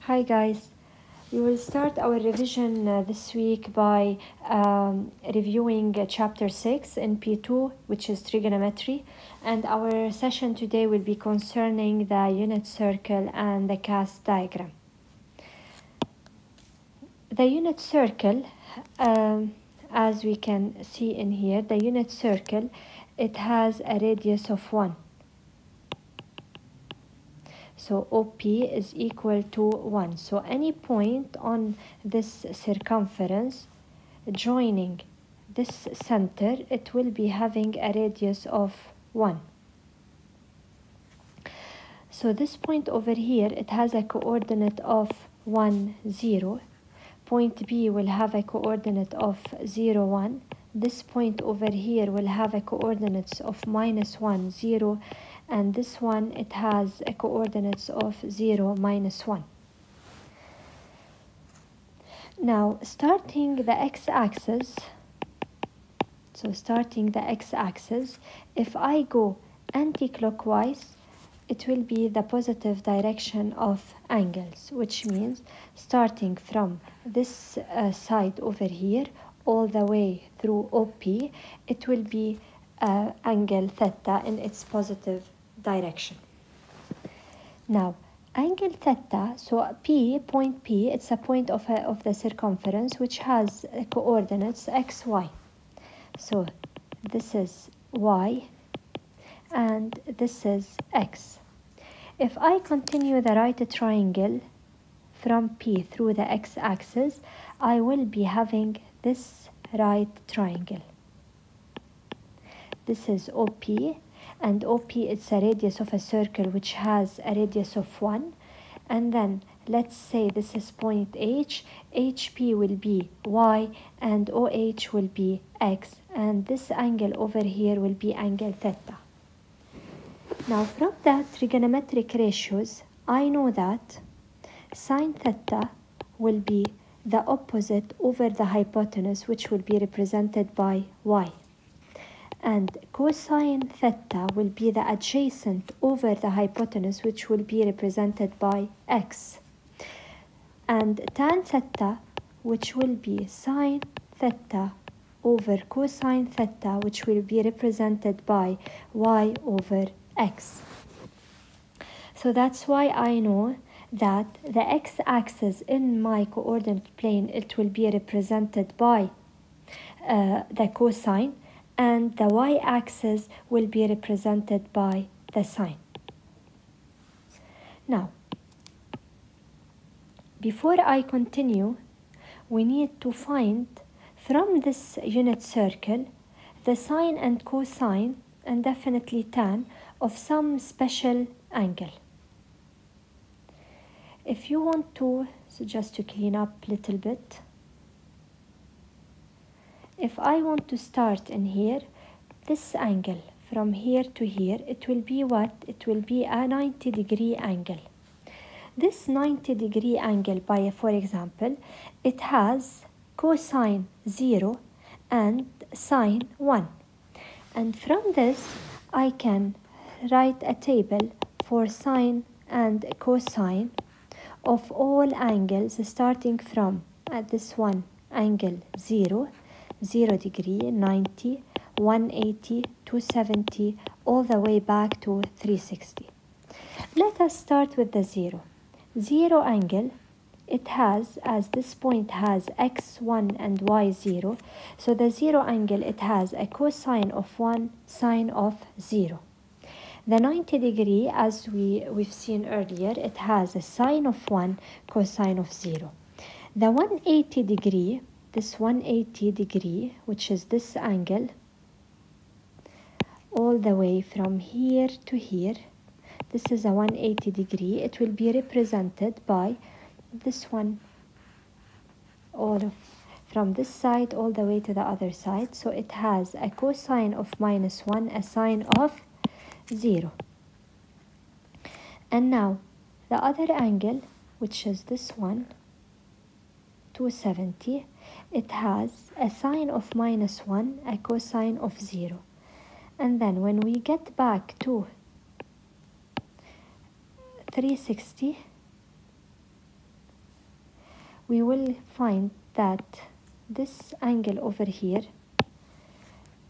Hi guys, we will start our revision this week by reviewing chapter 6 in P2, which is trigonometry, and our session today will be concerning the unit circle and the cast diagram. The unit circle, as we can see in here, the unit circle, it has a radius of 1. So OP is equal to 1. So any point on this circumference joining this center, it will be having a radius of 1. So this point over here, it has a coordinate of 1, 0. Point B will have a coordinate of 0, 1. This point over here will have a coordinates of -1, 0. And this one, it has a coordinates of 0, -1. Now, starting the x-axis, if I go anti-clockwise, it will be the positive direction of angles, which means starting from this side over here, all the way through OP, it will be angle theta in its positive direction. Now, angle theta, so point P, it's a point of the circumference which has coordinates x, y. So this is y and this is x. If I continue the right triangle from P through the x-axis, I will be having this right triangle. This is OP, and OP is a radius of a circle which has a radius of 1. And then let's say this is point H. HP will be Y and OH will be X, and this angle over here will be angle theta. Now from the trigonometric ratios, I know that sine theta will be the opposite over the hypotenuse, which will be represented by Y. And cosine theta will be the adjacent over the hypotenuse, which will be represented by x. And tan theta, which will be sine theta over cosine theta, which will be represented by y over x. So that's why I know that the x-axis in my coordinate plane, it will be represented by the cosine, and the y-axis will be represented by the sine. Now, before I continue, we need to find from this unit circle the sine and cosine, and definitely tan, of some special angle. If you want to, so just to clean up a little bit, if I want to start in here, this angle from here to here, it will be what? It will be a 90-degree angle. This 90-degree angle, for example, it has cosine 0 and sine 1. And from this, I can write a table for sine and cosine of all angles, starting from this one, angle 0, 0 degree, 90, 180, 270, all the way back to 360. Let us start with the 0. 0 angle, it has, as this point has x1 and y0, so the 0 angle, it has a cosine of 1, sine of 0. The 90 degree, as we've seen earlier, it has a sine of 1, cosine of 0. The 180 degree, this 180 degree, which is this angle, all the way from here to here, this is a 180 degree. It will be represented by this one, from this side all the way to the other side. So it has a cosine of -1, a sine of 0. And now the other angle, which is this one, 270, it has a sine of -1, a cosine of 0. And then when we get back to 360, we will find that this angle over here,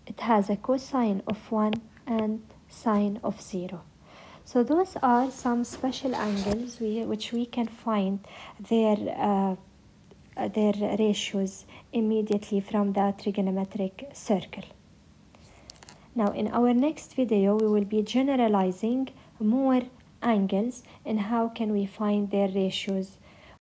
it has a cosine of 1 and sine of 0. So those are some special angles which we can find their ratios immediately from the trigonometric circle. Now in our next video we will be generalizing more angles and how can we find their ratios